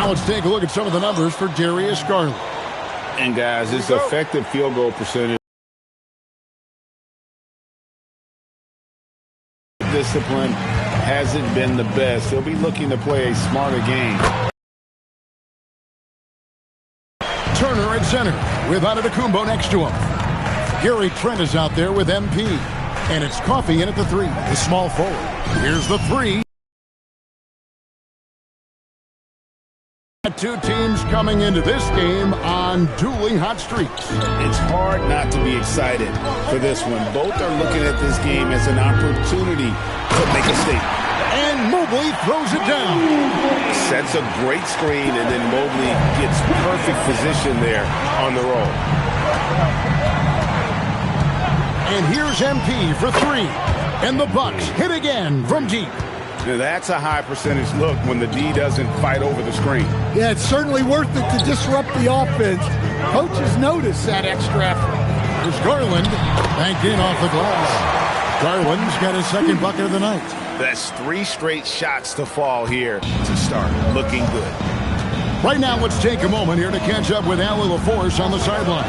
Now let's take a look at some of the numbers for Darius Garland. And guys, his effective field goal percentage. Discipline hasn't been the best. He'll be looking to play a smarter game. Turner at center with Antetokounmpo next to him. Gary Trent is out there with MP. And it's Coffey in at the 3, the small forward. Here's the 3. Two teams coming into this game on dueling hot streaks. It's hard not to be excited for this one. Both are looking at this game as an opportunity to make a statement. And Mobley throws it down. Sets a great screen, and then Mobley gets perfect position there on the roll. And here's MP for 3. And the Bucks hit again from deep. Now that's a high percentage look when the D doesn't fight over the screen. Yeah, it's certainly worth it to disrupt the offense. Coaches notice that extra effort. Here's Garland, banked in off the glass. Garland's got his second bucket of the night. That's 3 straight shots to fall here to start. Looking good. Right now, let's take a moment here to catch up with Allie LaForce on the sideline.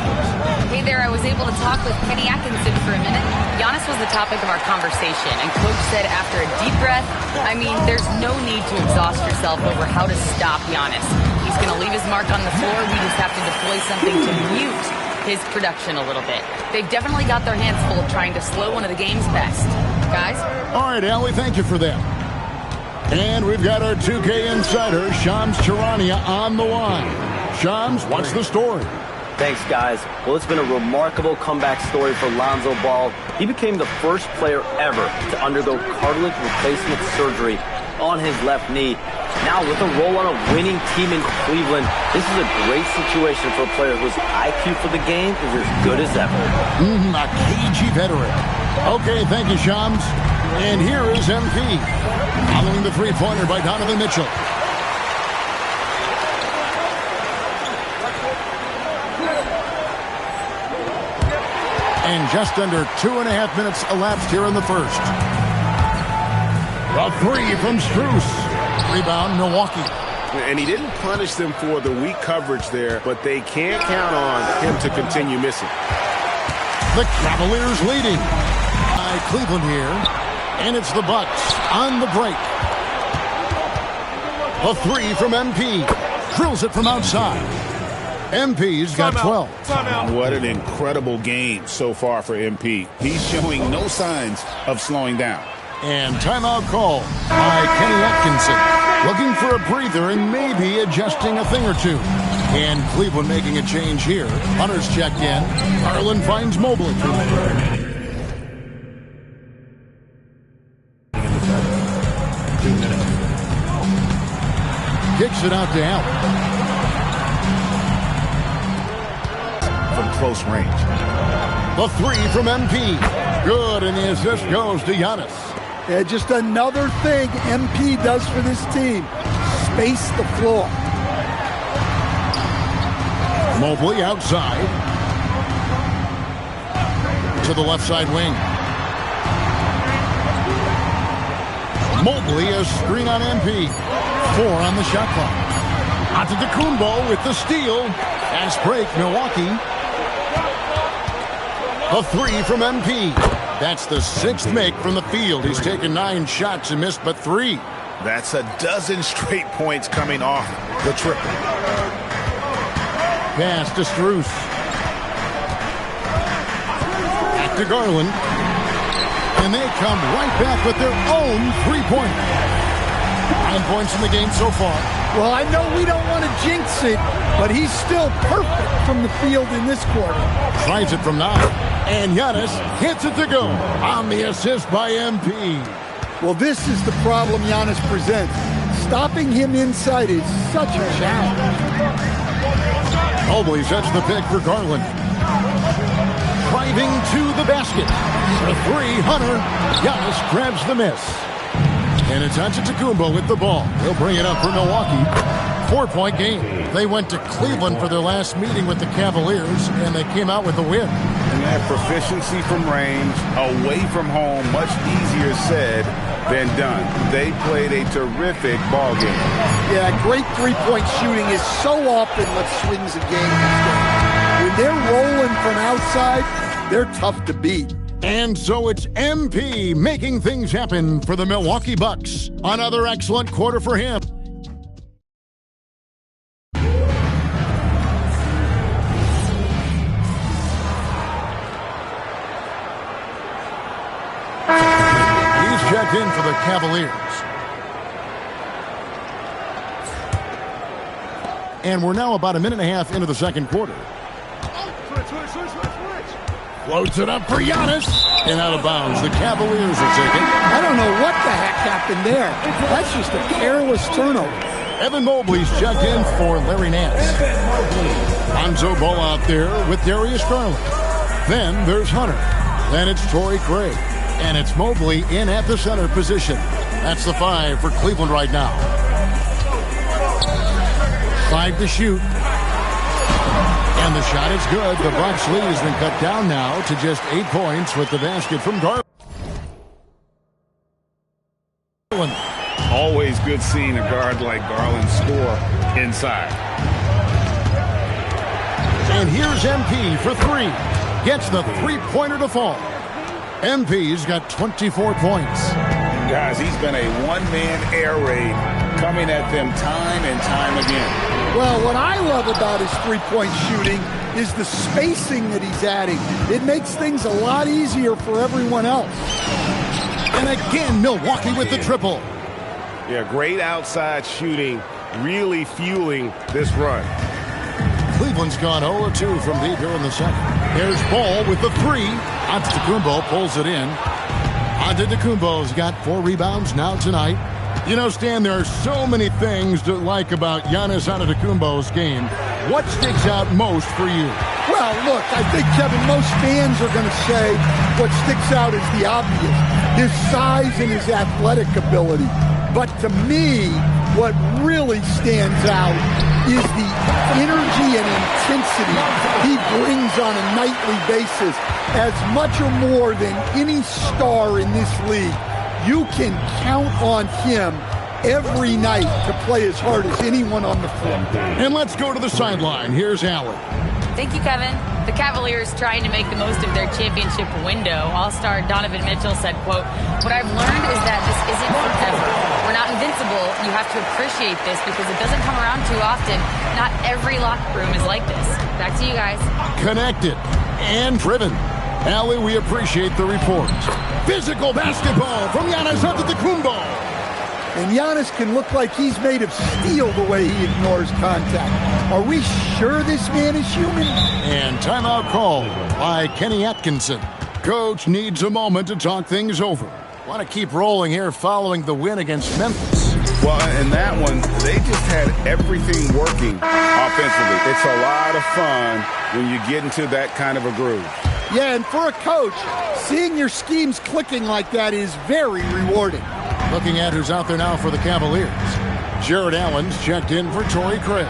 Hey there, I was able to talk with Kenny Atkinson for a minute. Giannis was the topic of our conversation, and Coach said after a deep breath, I mean, there's no need to exhaust yourself over how to stop Giannis. He's going to leave his mark on the floor. We just have to deploy something to mute his production a little bit. They've definitely got their hands full trying to slow one of the game's best. Guys? All right, Allie, thank you for that. And we've got our 2K insider, Shams Charania, on the line. Shams, what's the story? Thanks, guys. Well, it's been a remarkable comeback story for Lonzo Ball. He became the first player ever to undergo cartilage replacement surgery on his left knee. Now, with a role on a winning team in Cleveland, this is a great situation for a player whose IQ for the game is as good as ever. A cagey veteran. Okay, thank you, Shams. And here is MP. Following the three-pointer by Donovan Mitchell. And just under 2.5 minutes elapsed here in the first. A 3 from Strus. Rebound, Milwaukee. And he didn't punish them for the weak coverage there, but they can't count on him to continue missing. The Cavaliers leading by Cleveland here. And it's the Bucks on the break. A 3 from MP. Drills it from outside. MP's got 12. What an incredible game so far for MP. He's showing no signs of slowing down. And timeout call by Kenny Atkinson. Looking for a breather and maybe adjusting a thing or two. And Cleveland making a change here. Hunter's checked in. Garland finds Mobley. Kicks it out to Allen. From close range. The 3 from MP. Good, and the assist goes to Giannis. Yeah, just another thing MP does for this team. Space the floor. Mobley outside. To the left side wing. Mobley, a screen on MP. 4 on the shot clock. Antetokounmpo with the steal. Fast break, Milwaukee. A 3 from MP. That's the 6th make from the field. He's taken 9 shots and missed but 3. That's a dozen straight points coming off the triple. Pass to Strus. Back to Garland. And they come right back with their own 3-pointer. 9 points in the game so far. Well, I know we don't want to jinx it, but he's still perfect from the field in this quarter. Tries it from 9. And Giannis hits it to go on the assist by MP. Well, this is the problem Giannis presents. Stopping him inside is such a challenge. Mobley sets the pick for Garland. Driving to the basket. The 3, Hunter. Giannis grabs the miss. And it's Antetokounmpo with the ball. He'll bring it up for Milwaukee. 4-point game. They went to Cleveland for their last meeting with the Cavaliers, and they came out with a win. that proficiency from range, away from home, much easier said than done. They played a terrific ball game. Yeah, great three-point shooting is so often what swings a game these days. When they're rolling from outside, they're tough to beat. And so it's MP making things happen for the Milwaukee Bucks. Another excellent quarter for him. He's checked in for the Cavaliers. And we're now about a minute and a half into the second quarter. Floats it up for Giannis. And out of bounds. The Cavaliers are taken. I don't know what the heck happened there. That's just a careless turnover. Evan Mobley's checked in for Larry Nance. Lonzo Ball out there with Darius Garland. Then there's Hunter. Then it's Torrey Craig. And it's Mobley in at the center position. That's the 5 for Cleveland right now. 5 to shoot. And the shot is good. The Bucks lead has been cut down now to just 8 points with the basket from Garland. Always good seeing a guard like Garland score inside. And here's MP for 3. Gets the three-pointer to fall. MP's got 24 points. Guys, he's been a one-man air raid coming at them time and time again. Well, what I love about his three-point shooting is the spacing that he's adding. It makes things a lot easier for everyone else. And again, Milwaukee with the triple. Yeah, great outside shooting, really fueling this run. Cleveland's gone 0-2 from deep here in the second. There's Ball with the 3. Antetokounmpo pulls it in. Antetokounmpo's got 4 rebounds now tonight. You know, Stan, there are so many things to like about Giannis Antetokounmpo's game. What sticks out most for you? Well, look, I think, Kevin, most fans are going to say what sticks out is the obvious. His size and his athletic ability. But to me, what really stands out is the energy and intensity he brings on a nightly basis. As much or more than any star in this league, you can count on him every night to play as hard as anyone on the floor. And let's go to the sideline. Here's Allen. Thank you, Kevin. The Cavaliers trying to make the most of their championship window. All-star Donovan Mitchell said, quote, "What I've learned is that this isn't forever. We're not invincible. You have to appreciate this because it doesn't come around too often. Not every locker room is like this." Back to you guys. Connected and driven. Allie, we appreciate the report. Physical basketball from Giannis Antetokounmpo. And Giannis can look like he's made of steel the way he ignores contact. Are we sure this man is human? And timeout called by Kenny Atkinson. Coach needs a moment to talk things over. Want to keep rolling here following the win against Memphis. Well, in that one, they just had everything working offensively. It's a lot of fun when you get into that kind of a groove. Yeah, and for a coach, seeing your schemes clicking like that is very rewarding. Looking at who's out there now for the Cavaliers. Jared Allen's checked in for Torrey Craig.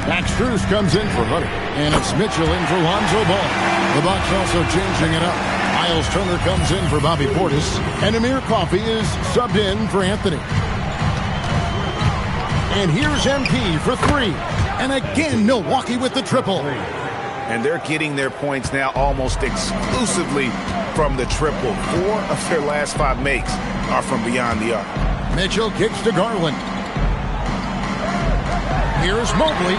Max Strus comes in for Hunter. And it's Mitchell in for Lonzo Ball. The Bucks also changing it up. Miles Turner comes in for Bobby Portis. And Amir Coffey is subbed in for Anthony. And here's MP for 3. And again, Milwaukee with the triple. And they're getting their points now almost exclusively from the triple. 4 of their last 5 makes are from beyond the arc. Mitchell kicks to Garland. Here's Mobley.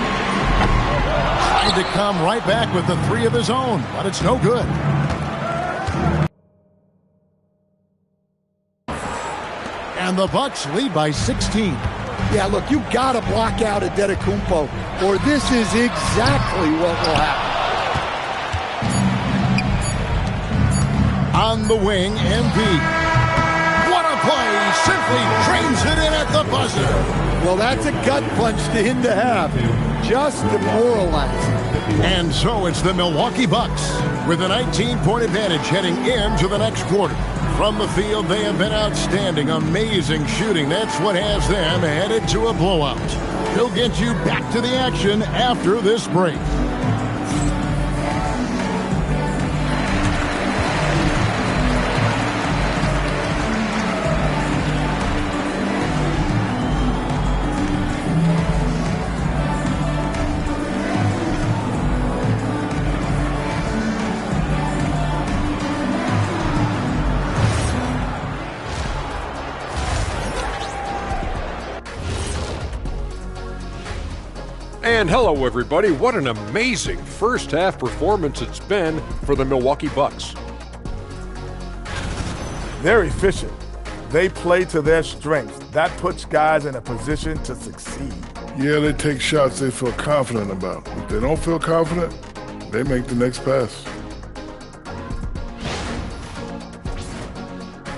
Tried to come right back with the 3 of his own, but it's no good. And the Bucks lead by 16. Yeah, look, you got to block out Antetokounmpo, or this is exactly what will happen. On the wing, MP. What a play! Simply drains it in at the buzzer. Well, that's a gut punch to him to have. Just demoralizing. And so it's the Milwaukee Bucks with a 19-point advantage heading into the next quarter. From the field, they have been outstanding. Amazing shooting. That's what has them headed to a blowout. He'll get you back to the action after this break. And hello, everybody. What an amazing first-half performance it's been for the Milwaukee Bucks. They're efficient. They play to their strengths. That puts guys in a position to succeed. Yeah, they take shots they feel confident about. If they don't feel confident, they make the next pass.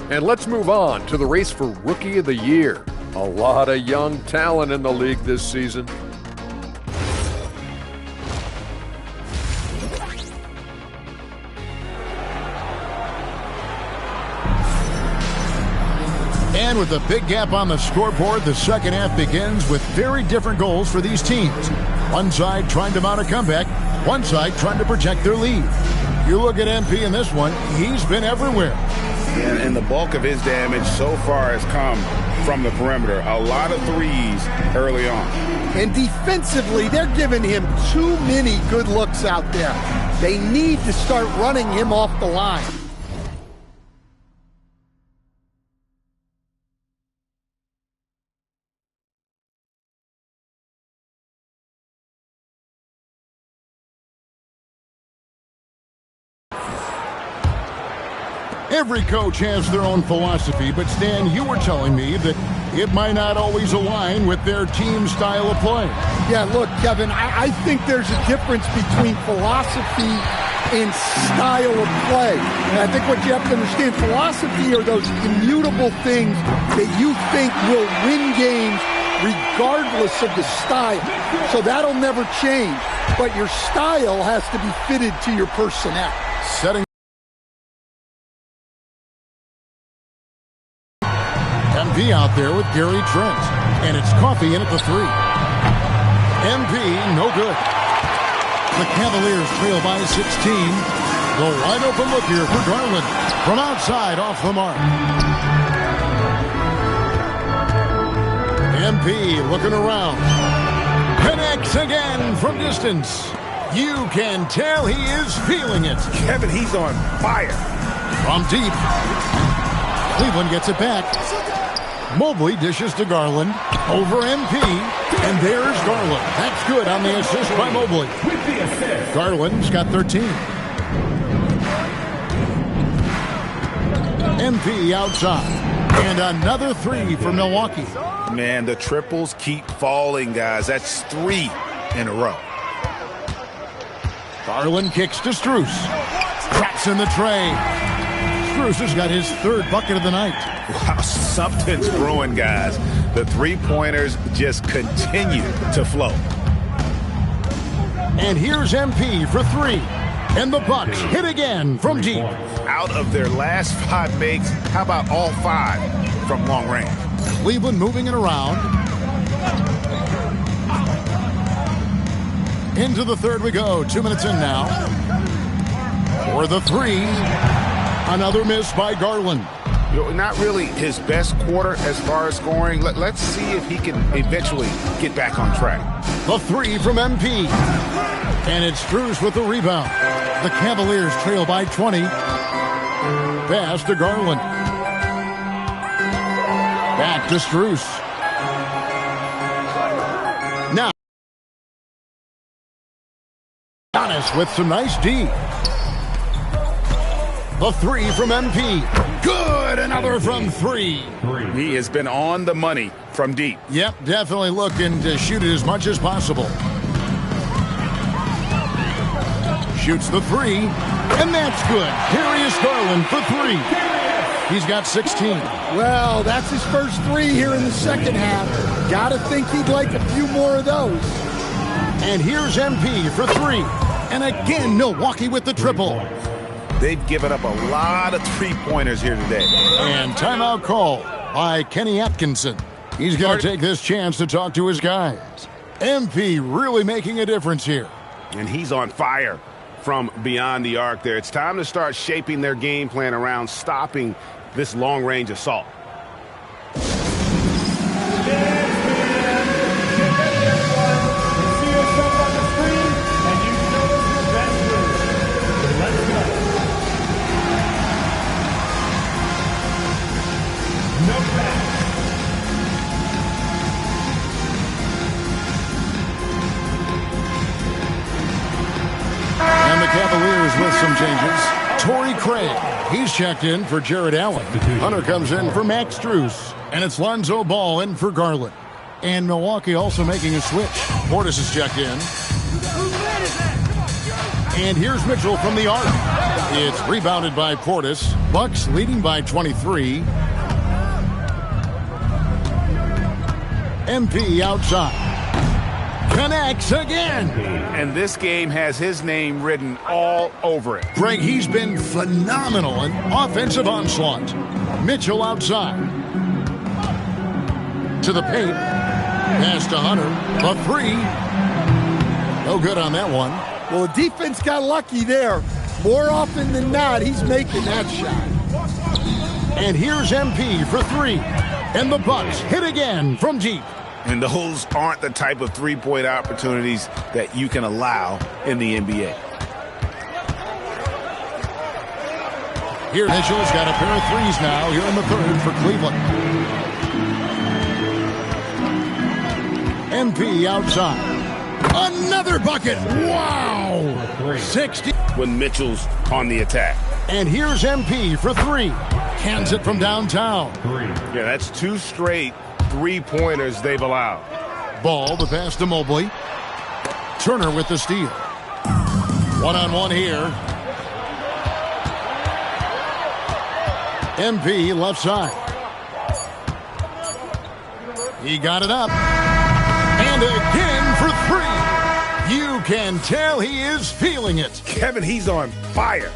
And let's move on to the race for Rookie of the Year. A lot of young talent in the league this season. And with a big gap on the scoreboard, the second half begins with very different goals for these teams. One side trying to mount a comeback, one side trying to protect their lead. You look at MP in this one, he's been everywhere. And the bulk of his damage so far has come from the perimeter. A lot of threes early on. And defensively, they're giving him too many good looks out there. They need to start running him off the line. Every coach has their own philosophy, but Stan, you were telling me that it might not always align with their team style of play. Yeah, look, Kevin, I think there's a difference between philosophy and style of play. And I think what you have to understand, philosophy are those immutable things that you think will win games regardless of the style. So that'll never change. But your style has to be fitted to your personnel. Setting MP out there with Gary Trent. And it's Coffey in at the three. MP, no good. The Cavaliers trail by 16. The wide open look here for Garland. From outside, off the mark. MP looking around. Connects again from distance. You can tell he is feeling it. Kevin, he's on fire. From deep. Cleveland gets it back. Mobley dishes to Garland. Over MP. And there's Garland. That's good on the assist by Mobley. Garland's got 13. MP outside. And another three for Milwaukee. Man, the triples keep falling, guys. That's 3 in a row. Garland kicks to Strus. Cracks in the tray. Strus has got his third bucket of the night. Wow, something's brewing, guys. The three-pointers just continue to flow. And here's MP for three. And the Bucks hit again from deep. Out of their last 5 makes, how about all 5 from long range? Cleveland moving it around. Into the third we go. 2 minutes in now. For the three. Another miss by Garland. You know, not really his best quarter as far as scoring. Let's see if he can eventually get back on track. The three from MP. And it's Strus with the rebound. The Cavaliers trail by 20. Pass to Garland. Back to Strus. Now, Giannis with some nice D. The three from MP. Good! Another from three. He has been on the money from deep. Yep, definitely looking to shoot it as much as possible. Shoots the three, and that's good. Darius Garland for three. He's got 16. Well, that's his first three here in the second half. Gotta think he'd like a few more of those. And here's MP for three. And again, Milwaukee with the triple. They've given up a lot of three-pointers here today. And timeout call by Kenny Atkinson. He's going to take this chance to talk to his guys. MP really making a difference here. And he's on fire from beyond the arc there. It's time to start shaping their game plan around stopping this long-range assault. Craig. He's checked in for Jared Allen. Hunter comes in for Max Strus. And it's Lonzo Ball in for Garland. And Milwaukee also making a switch. Portis is checked in. And here's Mitchell from the arc. It's rebounded by Portis. Bucks leading by 23. MP outside. Connects again. And this game has his name written all over it. Greg, he's been phenomenal in offensive onslaught. Mitchell outside. To the paint. Pass to Hunter. A three. No good on that one. Well, the defense got lucky there. More often than not, he's making that shot. And here's MP for three. And the Bucks hit again from deep. And those aren't the type of three-point opportunities that you can allow in the NBA. Here, Mitchell's got a pair of threes now here in the third for Cleveland. MP outside. Another bucket. Wow. 60. When Mitchell's on the attack. And here's MP for three. Cans it from downtown. Yeah, that's two straight three-pointers they've allowed. Ball, the pass to Mobley. Turner with the steal. One-on-one here. MP left side. He got it up. And again for three. You can tell he is feeling it. Kevin, he's on fire.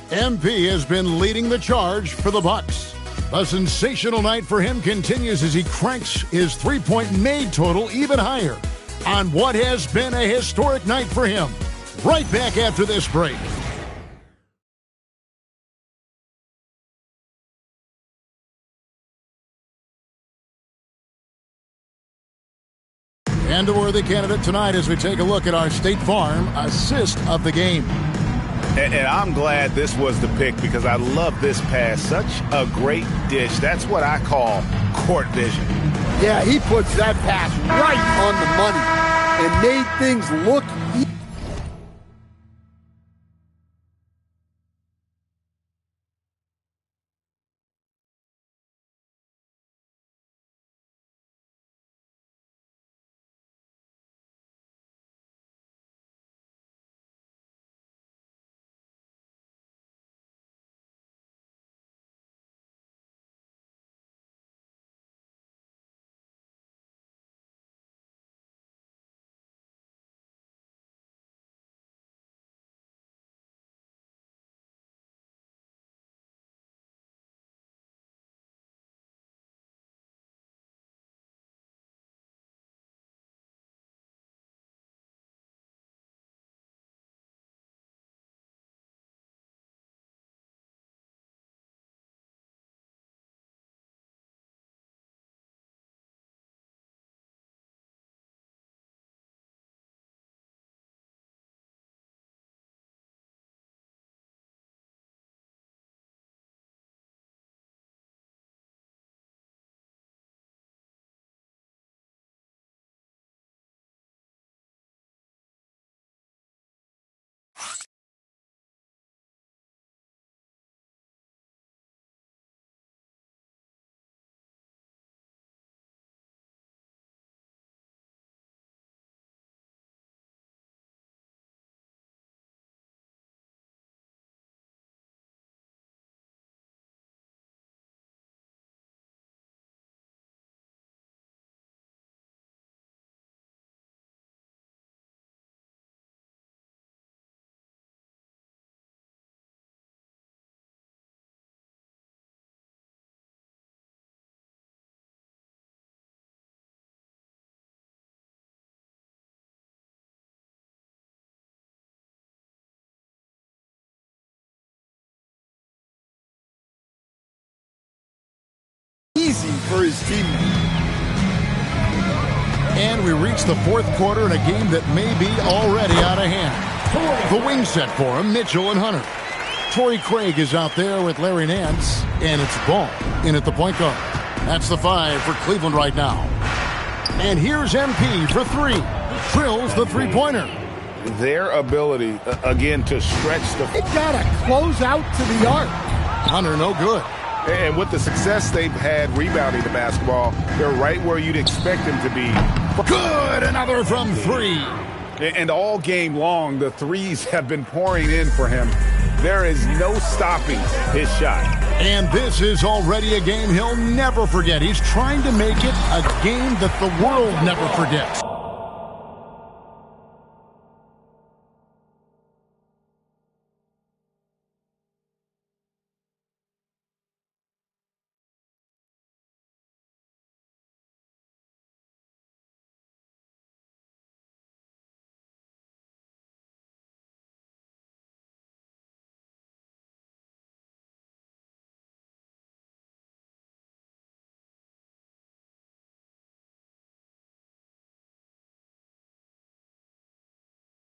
MP has been leading the charge for the Bucks. A sensational night for him continues as he cranks his three-point made total even higher on what has been a historic night for him. Right back after this break. And a worthy candidate tonight as we take a look at our State Farm assist of the game. And I'm glad this was the pick because I love this pass. Such a great dish. That's what I call court vision. Yeah, he puts that pass right on the money and made things look easy. Easy for his teammate. And we reach the fourth quarter in a game that may be already out of hand. The wing set for him, Mitchell and Hunter. Torrey Craig is out there with Larry Nance, and it's Ball in at the point guard. That's the 5 for Cleveland right now. And here's MP for three. Drills the three-pointer. their ability, again, to stretch the... They got to close out to the arc. Hunter, no good. And with the success they've had rebounding the basketball, they're right where you'd expect them to be. Good, another from three. And all game long, the threes have been pouring in for him. There is no stopping his shot. And this is already a game he'll never forget. He's trying to make it a game that the world never forgets.